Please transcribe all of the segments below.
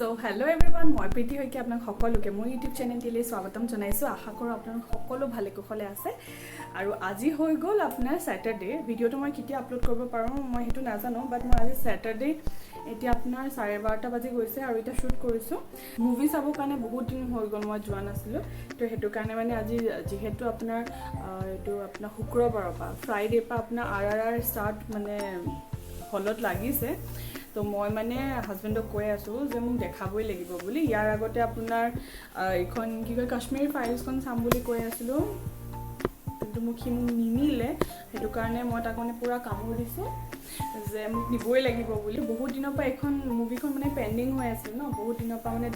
So hello everyone, মই প্ৰীতি হৈকি আপোনাক সকলোকে মোৰ ইউটিউব চেনেলটিলৈ স্বাগতম জনাইছো। আশা কৰো আপোনালোক সকলো ভালে কুশলে আছে আৰু আজি হৈ গ'ল আপোনাৰ স্যাটাৰডে। ভিডিওটো মই কেতিয়া আপলোড কৰিব পাৰো মই হেতু নাজানো, বাট মই আজি স্যাটাৰডে এতিয়া আপোনাৰ 12:30 বাজি গৈছে আৰু এটা শুট কৰিছো। মুভি চাব কাৰণে বহুত দিন হৈ গ'ল মই যোৱা নাছিলো, তো হেতু কাৰণে মানে আজি যেহেতু আপোনাৰ এটো আপোনাৰ শুক্ৰবাৰৰ পৰা ফ্ৰাইডে পৰা আপোনাৰ RRR ষ্টাৰ্ট মানে হলত লাগিছে। তো মই মানে হাজবেণ্ডক কৈ আছো যে মোক দেখাবই লাগিব বুলি। ইয়াৰ আগতে আপোনাৰ এখন কি কয় কাশ্মীৰ ফাইলছখন চাম বুলি কৈ আছিলো, কিন্তু মোক নিমিলে। হেতু কাৰণে মই তাক মানে পুৰা কামোৰ দিছো যে মোক নিবই লাগিব বুলি। বহুত দিনৰ পৰা এখন মুভিখন মানে পেন্ডিং হৈ আছিল ন, বহুত দিনৰ পৰা মানে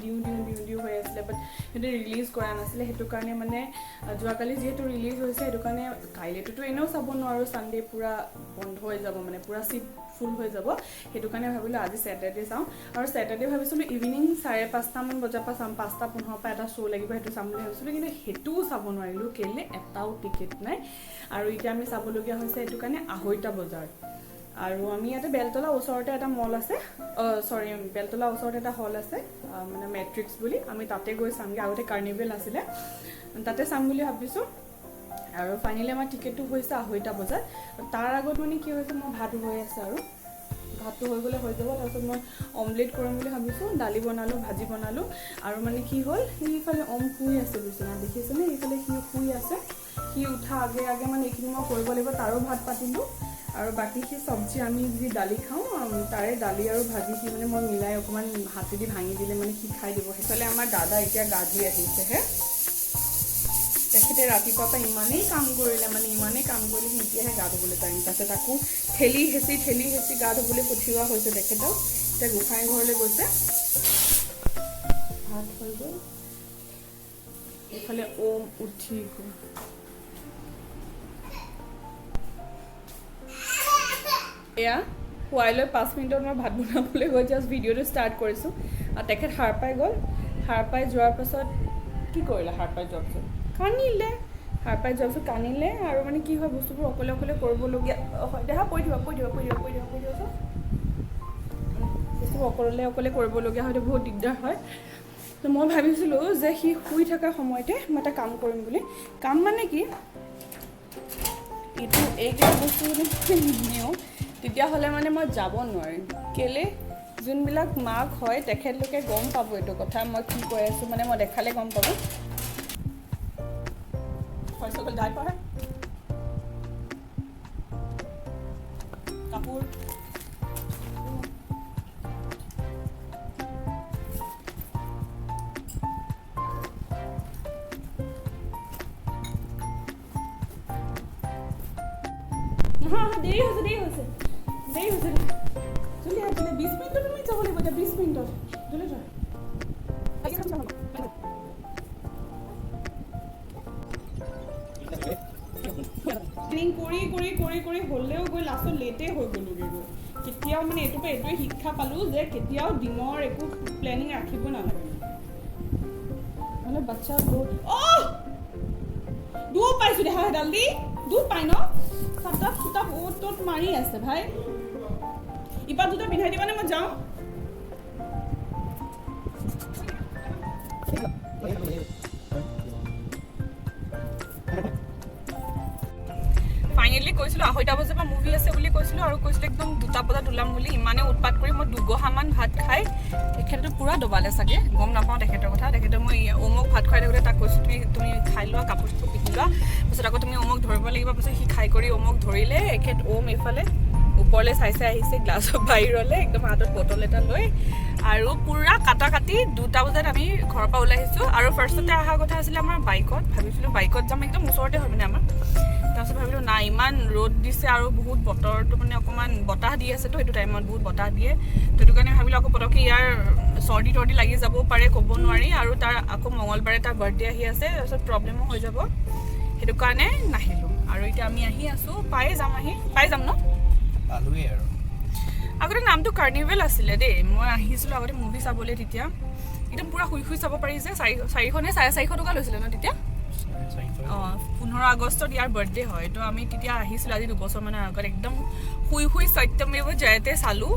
দিউ হৈ আছিল, বাট হেতু ৰিলিজ কৰা নাছিলে। হেতু কাৰণে মানে যোৱাকালি যেহেতু ৰিলিজ হৈছে, হেতু কাৰণে কাইলেতো এনেও চাব নোৱাৰো, সানডে পুৰা বন্ধ হৈ যাব, মানে পুৰা সিট ফুল হৈ যাব। হেতু কাৰণে ভাবিলো আজি স্যাটাৰডে চাও, আৰু স্যাটাৰডে ভাবিছিলো ইভিনিং 5:30 মান বজাৰ পৰা চাম। 5:15 পৰা এটা শ্ব' লাগিব, হেতু চাম বুলি ভাবিছিলো, কিন্তু হেতুও চাব নোৱাৰিলো কেলে এটাও টিকেট নাই। আৰু এতিয়া আমি চাবলগীয়া হৈছে হেতু কাৰণে 2:30 বজাৰ। আৰু আমি ইয়াতে বেলতলা ওচৰতে এটা মল আছে, বেলতলা ওচৰতে এটা হল আছে মানে মেট্ৰিক্স বুলি, আমি তাতে গৈ চামগে। আগতে কাৰ্নিভেল আছিলে, তাতে চাম বুলি ভাবিছো। আৰু ফাইনালি আমাৰ টিকেটটো হৈছে 2:30 বজাত। তাৰ আগত মানে কি হৈছে, মই ভাত হৈ আছে আৰু ভাতটো হৈ গ'লে হৈ যাব। তাৰপিছত মই অমলেট কৰিম বুলি ভাবিছোঁ। দালি বনালোঁ, ভাজি বনালোঁ, আৰু মানে কি হ'ল, সিফালে শুই আছে বিচনা, দেখিছেনে? এইফালে সি শুই আছে। সি উঠা আগে আগে মানে এইখিনি মই কৰিব লাগিব। তাৰো ভাত পাতিলোঁ, আৰু বাকী সি চব্জি আমি যি দালি খাওঁ তাৰে দালি আৰু ভাজি সি মানে মই মিলাই অকণমান হাতেদি ভাঙি দিলে মানে সি খাই দিব। সেইফালে আমাৰ দাদা এতিয়া গা ধুই আহিছেহে। তেখেতে ৰাতিপুৱাৰ পৰা ইমানেই কাম কৰিলে সি এতিয়াহে গা ধুবলৈ পাৰিম। তাৰপিছত আকৌ ঠেলি হেঁচি গা ধুবলৈ পঠিওৱা হৈছে তেখেতক। এতিয়া গোসাঁই ঘৰলৈ গৈছে। ভাত হৈ গ'ল। এইফালে ওম উঠি গ'ল। এয়া খুৱাই লৈ 5 মিনিটত মই ভাত বনাবলৈ গৈ জাষ্ট ভিডিঅ'টো ষ্টাৰ্ট কৰিছোঁ, আৰু তেখেত সাৰ পাই গ'ল। সাৰ পাই যোৱাৰ পাছত কি কৰিলে? সাৰ পাই যোৱাৰ পাছত কান্দিলে। আৰু মানে কি হয়, বস্তুবোৰ অকলে কৰিবলগীয়া হয়। দেহা পৰি দিব বস্তুবোৰ অকলে কৰিবলগীয়া হয়তো বহুত দিগদাৰ হয়। তো মই ভাবিছিলোঁ যে সি শুই থকা সময়তে মই এটা কাম কৰিম বুলি। কাম মানে কি, এইকেইটা বস্তু যদি নিনিওঁ তেতিয়াহ'লে মানে মই যাব নোৱাৰিম। কেলে, যোনবিলাক মাক হয় তেখেতলোকে গম পাব এইটো কথা মই কি কৈ আছোঁ, মানে মই দেখালে গম পাব। কাপোৰ দেৰি হৈছে জলদি আহ, 20 মিনিটত তুমি যাব লাগিব। এতিয়া 20 মিনিটত জলদি যোৱা। কৰি হ'লেও গৈ লাষ্টত লেটেই হৈ গ'লোগৈ গৈ। কেতিয়াও মানে এইটোৰ পৰা এইটোৱে শিক্ষা পালোঁ যে কেতিয়াও দিনৰ একো প্লেনিং ৰাখিব নালাগে। মানে বাচ্ছা বহুত দূৰ পাইছোঁ, দেহা এডাল দি দূৰ পাই ন, ফুটা অ'ত মাৰি আছে ভাই। ইপা দুটা পিন্ধাই দিবানে? মই যাওঁ। ফাইনেলি কৈছিলোঁ 2:30 বজাৰ পৰা মুভি আছে বুলি কৈছিলোঁ, আৰু কৈছিলোঁ একদম 2টা বজাত ওলাম বুলি। ইমানে উৎপাত কৰি মই 2 গহামান ভাত খাই, তেখেতটো পূৰা দবালে চাগে, গম নাপাওঁ তেখেতৰ কথা। তেখেতে মই ওমক ভাত খুৱাই থাকোঁতে তাক কৈছোঁ তুমি খাই লোৱা, কাপোৰ চাপোৰ পিন্ধি লোৱা, তাৰপিছত আকৌ তুমি ওমক ধৰিব লাগিব। তাৰপিছত সি খাই কৰি ওমক ধৰিলে। এখেত ওম এইফালে ওপৰলৈ চাই আহিছে গ্লাছৰ বাহিৰলৈ, একদম হাতত বটল এটা লৈ, আৰু পূৰা কাটি 2টা বজাত আমি ঘৰৰ পৰা ওলাই আহিছোঁ। আৰু ফাৰ্ষ্টতে অহা কথা আছিলে আমাৰ বাইকত, ভাবিছিলোঁ বাইকত যাম, একদম ওচৰতে হয় মানে আমাৰ। তাৰপিছত ভাবিলোঁ নাই, ইমান ৰ'দ দিছে আৰু বহুত বতৰটো মানে অকণমান বতাহ দি আছে, তো সেইটো টাইমত বহুত বতাহ দিয়ে। তো সেইটো কাৰণে ভাবিলোঁ আকৌ পটককৈ ইয়াৰ চৰ্দি তৰ্দি লাগি যাবও পাৰে, ক'ব নোৱাৰি। আৰু তাৰ আকৌ মঙলবাৰে তাৰ বাৰ্থডে আহি আছে, তাৰপিছত প্ৰব্লেমো হৈ যাব। সেইটো কাৰণে নাহিলোঁ। আৰু এতিয়া আমি আহি আছোঁ, পাই যাম ন। আৰু আগতে নামটো কাৰ্নিভেল আছিলে দেই, মই আহিছিলোঁ আগতে মুভি চাবলৈ। তেতিয়া একদম পূৰা শুই চাব পাৰি যে। 400 নে 450 টকা লৈছিলে ন তেতিয়া? 15 আগষ্টত ইয়াৰ বাৰ্থডে হয়। তো আমি তেতিয়া আহিছিলোঁ আজি 2 বছৰমানৰ আগত, একদম শুই সত্যমেৱ জয়তে চালোঁ।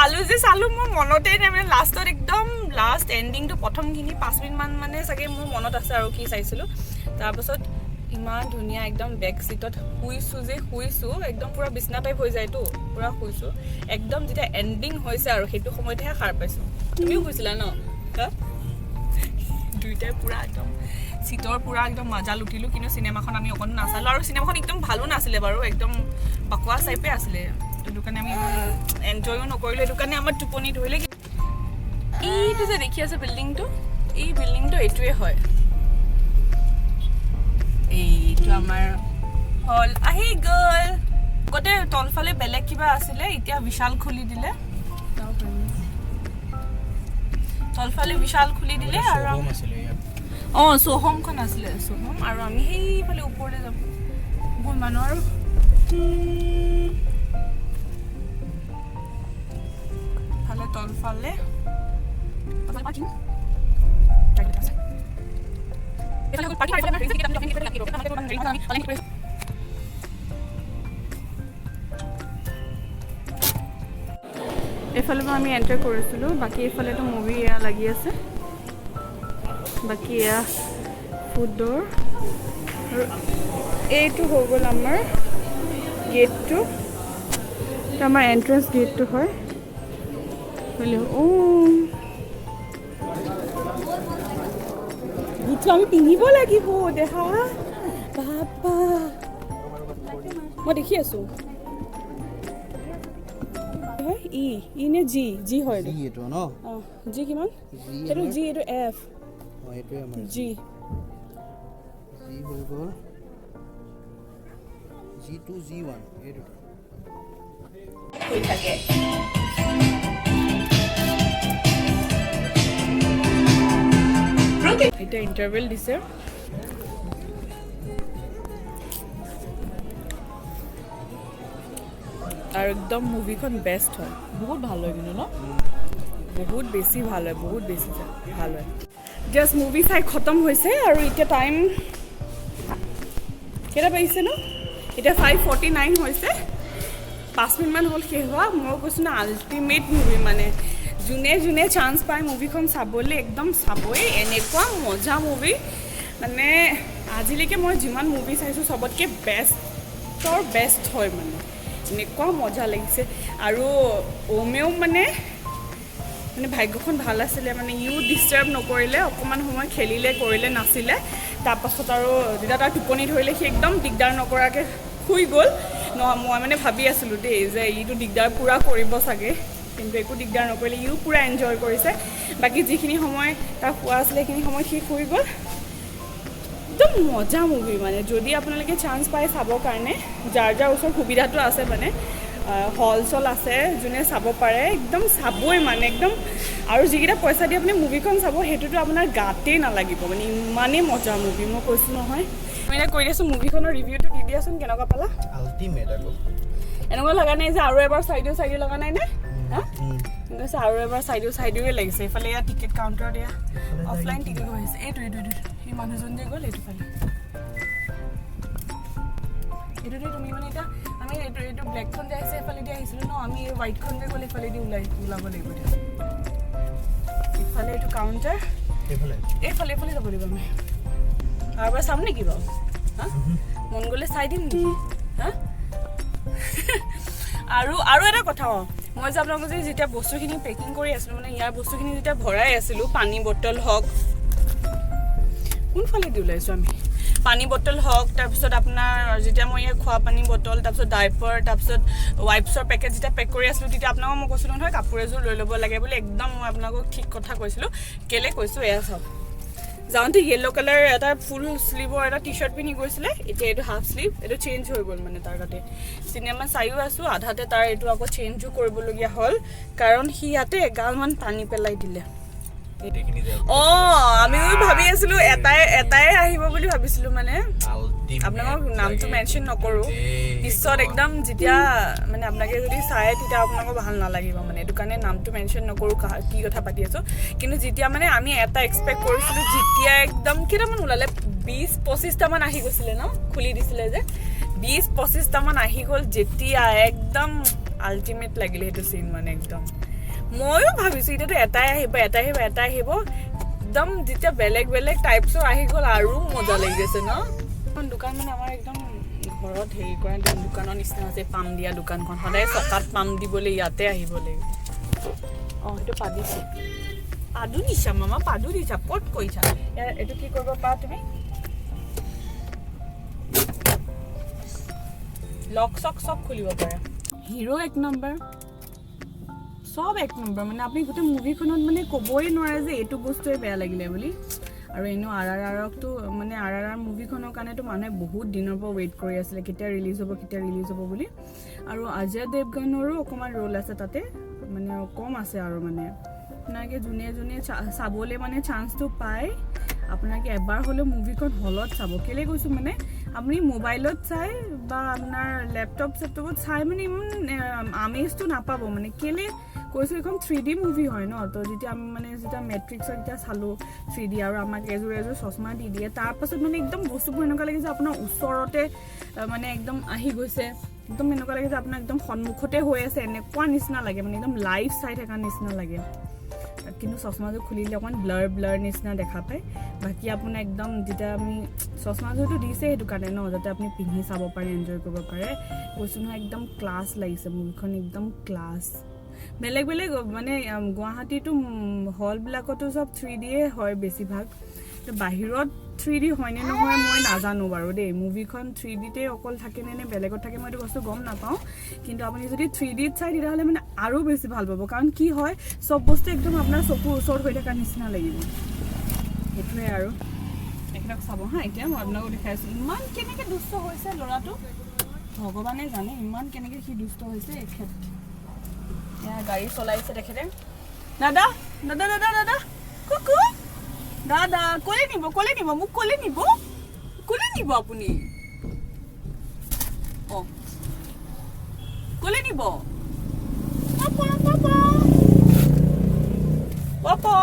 আৰু চালো মোৰ মনতে নাই মানে লাষ্টত একদম লাষ্ট এণ্ডিংটো প্ৰথমখিনি 5 মিনিটমান মানে চাগে মোৰ মনত আছে আৰু কি চাইছিলোঁ তাৰপাছত ইমান ধুনীয়া একদম বেক চিটত শুইছোঁ একদম পুৰা বিছনা টাইপ হৈ যায়তো পুৰা শুইছোঁ একদম যেতিয়া এণ্ডিং হৈছে আৰু সেইটো সময়তেহে সাৰ পাইছোঁ তুমিও শুইছিলা ন দুইটাই পুৰা একদম চিটৰ পুৰা একদম মজা লুটিলোঁ কিন্তু চিনেমাখন আমি অকণ নাচালোঁ আৰু চিনেমাখন একদম ভালো নাছিলে বাৰু একদম বকৱাছ টাইপে আছিলে সেইটো কাৰণে আমি এনজয়ো নকৰিলোঁ সেইটো কাৰণে আমাৰ টোপনি ধৰিলে এইটো যে দেখি আছে বিল্ডিংটো এই বিল্ডিংটো এইটোৱে হয় এইটো আমাৰ হল আহি গ'ল আগতে তলফালে বেলেগ কিবা আছিলে এতিয়া বিশাল খুলি দিলে তলফালে বিশাল খুলি দিলে আৰু সোহমখন আছিলে সোহম আৰু আমি সেইফালে ওপৰলৈ যাম বহুত মানুহ আৰু ফালে তলফালে এইফালে আমি এণ্টাৰ কৰিছিলোঁ বাকী এইফালেতো মুভি এয়া লাগি আছে বাকী এয়া ফুডৰ আৰু এইটো হৈ গ'ল আমাৰ গেটটো আমাৰ এণ্ট্ৰেঞ্চ গেটটো হয় গীতটো আমি পিন্ধিব লাগিব দেখা বাবা মই দেখি আছোঁ ই নে জি হয় জি কিমান এইটো জি এইটো এফ জি হৈ গ'ল G2 G1 এই দুটা হৈ থাকে এটা ইণ্টাৰভেল দিছে আৰু একদম মুভিখন বেষ্ট হয় বহুত ভাল হয় কিন্তু ন বহুত বেছি ভাল হয় বহুত বেছি ভাল হয় জাষ্ট মুভি চাই খতম হৈছে আৰু এতিয়া টাইম কেইটা বাজিছে ন এতিয়া 5:49 হৈছে 5 মিনিটমান হ'ল শেষ হোৱা মই কৈছোঁ না আল্টিমেট মুভি মানে যোনে চান্স পায় মুভিখন চাবলৈ একদম চাবই এনেকুৱা মজা মুভি মানে আজিলৈকে মই যিমান মুভি চাইছোঁ চবতকৈ বেষ্ট হয় মানে এনেকুৱা মজা লাগিছে আৰু ওমেও মানে ভাগ্যখন ভাল আছিলে মানে ইও ডিষ্টাৰ্ব নকৰিলে অকণমান সময় খেলিলে কৰিলে নাছিলে তাৰপাছত আৰু যেতিয়া তাৰ টোপনি ধৰিলে সি একদম দিগদাৰ নকৰাকৈ শুই গ'ল মই মানে ভাবি আছিলোঁ দেই যে ইটো দিগদাৰ পূৰা কৰিব চাগে কিন্তু একো দিগদাৰ নকৰিলে ইও পূৰা এনজয় কৰিছে বাকী যিখিনি সময় তাৰ শুৱা আছিলে সেইখিনি সময় সি শুই গ'ল একদম মজা মুভি মানে যদি আপোনালোকে চান্স পায় চাবৰ কাৰণে যাৰ ওচৰত সুবিধাটো আছে মানে হল চল আছে যোনে চাব পাৰে একদম চাবই মানে একদম আৰু যিকেইটা পইচা দি আপুনি মুভিখন চাব সেইটোতো আপোনাৰ গাতেই নালাগিব মানে ইমানেই মজা মুভি মই কৈছোঁ নহয় মই এতিয়া কৈ দিছোঁ মুভিখনৰ ৰিভিউটো দি দিয়াচোন কেনেকুৱা পালা আল্টিমেট আকৌ এনেকুৱা লগা নাই যে আৰু এবাৰ চাইডো লগা নাই নে কৈছে আৰু এবাৰ চাইডোৱে লাগিছে এইফালে এয়া টিকেট কাউণ্টাৰত এয়া অফলাইন টিকেট হৈছে এইটো সেই মানুহজন যে গ'ল এইটো ফালে এইটোতে তুমি মানে এতিয়া আমি এইটো ব্লেকখন যে আহিছে এইফালেদি আহিছিলোঁ ন আমি এই হোৱাইটখন যে গ'ল এইফালেদি ওলাব লাগিব এতিয়া ইফালে এইটো কাউণ্টাৰ এইফালে যাব লাগিব আমি আৰু এবাৰ চাম নেকি বাৰু হা মন গ'লে চাই দিম নেকি হা আৰু এটা কথা মই যে আপোনালোকক যে যেতিয়া বস্তুখিনি পেকিং কৰি আছিলোঁ মানে ইয়াৰ বস্তুখিনি যেতিয়া ভৰাই আছিলোঁ পানী বটল হওক কোনফালেদি ওলাইছোঁ আমি পানী বটল হওক তাৰপিছত আপোনাৰ যেতিয়া মই ইয়াৰ খোৱা পানী বটল তাৰপিছত ডাইপাৰ তাৰপিছত ৱাইপছৰ পেকেট যেতিয়া পেক কৰি আছিলোঁ তেতিয়া আপোনালোকক মই কৈছিলোঁ নহয় কাপোৰ এযোৰ লৈ ল'ব লাগে বুলি একদম মই আপোনালোকক ঠিক কথা কৈছিলোঁ কেলৈ কৈছোঁ এয়া চাওক যাওঁতে য়েল্ল' কালাৰ এটা ফুল শ্লিভৰ এটা টি চাৰ্ট পিন্ধি গৈছিলে এতিয়া এইটো হাফ শ্লিভ এইটো চেঞ্জ হৈ গ'ল মানে তাৰ তাতে চিনেমা চাইও আছোঁ আধাতে তাৰ এইটো আকৌ চেঞ্জো কৰিবলগীয়া হ'ল কাৰণ সি ইয়াতে এগালমান পানী পেলাই দিলে আমিও ভাবি আছিলোঁ এটাই আহিব বুলি ভাবিছিলোঁ মানে আপোনালোকক নামটো মেনশ্যন নকৰোঁ পিছত একদম যেতিয়া মানে আপোনালোকে যদি চায় তেতিয়া আপোনালোকৰ ভাল নালাগিব মানে এইটো কাৰণে নামটো মেনশ্যন নকৰোঁ কি কথা পাতি আছোঁ কিন্তু যেতিয়া মানে আমি এটা এক্সপেক্ট কৰিছিলোঁ যেতিয়া একদম কেইটামান ওলালে 20-25টামান আহি গৈছিলে ন খুলি দিছিলে যে 20-25টামান আহি গ'ল যেতিয়া একদম আল্টিমেট লাগিলে সেইটো চিন মানে একদম ময়ো ভাবিছোঁ এতিয়াতো এটাই আহিব একদম যেতিয়া বেলেগ বেলেগ টাইপছৰ আহি গ'ল আৰু মজা লাগি গৈছে ন দোকান মানে আমাৰ একদম ঘৰত হেৰি কৰা দোকানৰ নিচিনা আছে পাম দিয়া দোকানখন সদায় চকাত পাম দিবলৈ ইয়াতে আহিব লাগিব সেইটো পাদিছে পাদু দিছা মামা পাদু দিছা ক'ত কৈছা এইটো কি কৰিব পাৰা তুমি লক চক চব খুলিব পাৰা হিৰো 1 নম্বৰ সব 1 নম্বৰ মানে আপুনি গোটেই মুভিখনত মানে ক'বই নোৱাৰে যে এইটো বস্তুৱে বেয়া লাগিলে বুলি আৰু এনো RRRকটো মানে RRR মুভিখনৰ কাৰণেতো মানুহে বহুত দিনৰ পৰা ৱেইট কৰি আছিলে কেতিয়া ৰিলিজ হ'ব বুলি আৰু অজয় দেৱগানৰো অকমান ৰোল আছে তাতে মানে কম আছে আৰু মানে আপোনাকে জুনে চাবলৈ মানে চান্সটো পায় আপোনাকে এবাৰ হ'লেও মুভিখন হলত চাব কেলে কৈছোঁ মানে আপুনি মোবাইলত চাই বা আপোনাৰ লেপটপত চাই মানে ইমান আমেজটো নাপাব মানে কেলে কৈছোঁ এখন 3D মুভি হয় ন তো যেতিয়া আমি মানে যেতিয়া মেট্ৰিক্সৰ যেতিয়া চালোঁ 3D আৰু আমাক এযোৰ চশমা দি দিয়ে তাৰপাছত মানে একদম বস্তুবোৰ এনেকুৱা লাগে যে আপোনাৰ ওচৰতে মানে একদম আহি গৈছে একদম এনেকুৱা লাগে যে আপোনাৰ একদম সন্মুখতে হৈ আছে এনেকুৱা নিচিনা লাগে মানে একদম লাইভ চাই থকা নিচিনা লাগে কিন্তু চশমাযোৰ খুলিলে অকণমান ব্লাৰ নিচিনা দেখা পায় বাকী আপোনাৰ একদম যেতিয়া আমি চশমাযোৰটো দিছে সেইটো কাৰণে ন যাতে আপুনি পিন্ধি চাব পাৰে এনজয় কৰিব পাৰে কৈছোঁ নহয় একদম ক্লাছ লাগিছে মুভিখন একদম ক্লাছ বেলেগ মানে গুৱাহাটীতো হলবিলাকতো চব 3D হয় বেছিভাগ বাহিৰত 3D হয়নে নহয় মই নাজানো বাৰু দেই মুভিখন 3Dতে অকল থাকে নে বেলেগত থাকে মই এইটো বস্তু গম নাপাওঁ কিন্তু আপুনি যদি 3Dত চাই তেতিয়াহ'লে মানে আৰু বেছি ভাল পাব কাৰণ কি হয় চব বস্তু একদম আপোনাৰ চকুৰ ওচৰত হৈ থকাৰ নিচিনা লাগিব সেইটোৱে আৰু একদম চাব হা এতিয়া মই আপোনাকো দেখাই আছোঁ ইমান কেনেকৈ দুষ্ট হৈছে ল'ৰাটো ভগৱানে জানে ইমান কেনেকৈ সি দুষ্ট হৈছে এখেত এয়া গাড়ী চলাইছে তেখেতে দাদা কুকু দাদা কলে নিব মোক কলে নিব আপুনি কলে নিব পাপা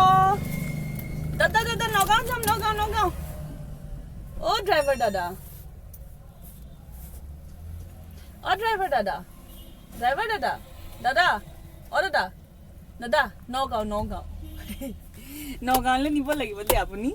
দাদা নগাঁও যাম নগাঁও ড্ৰাইভাৰ দাদা নগাঁৱলৈ নিব লাগিব দেই আপুনি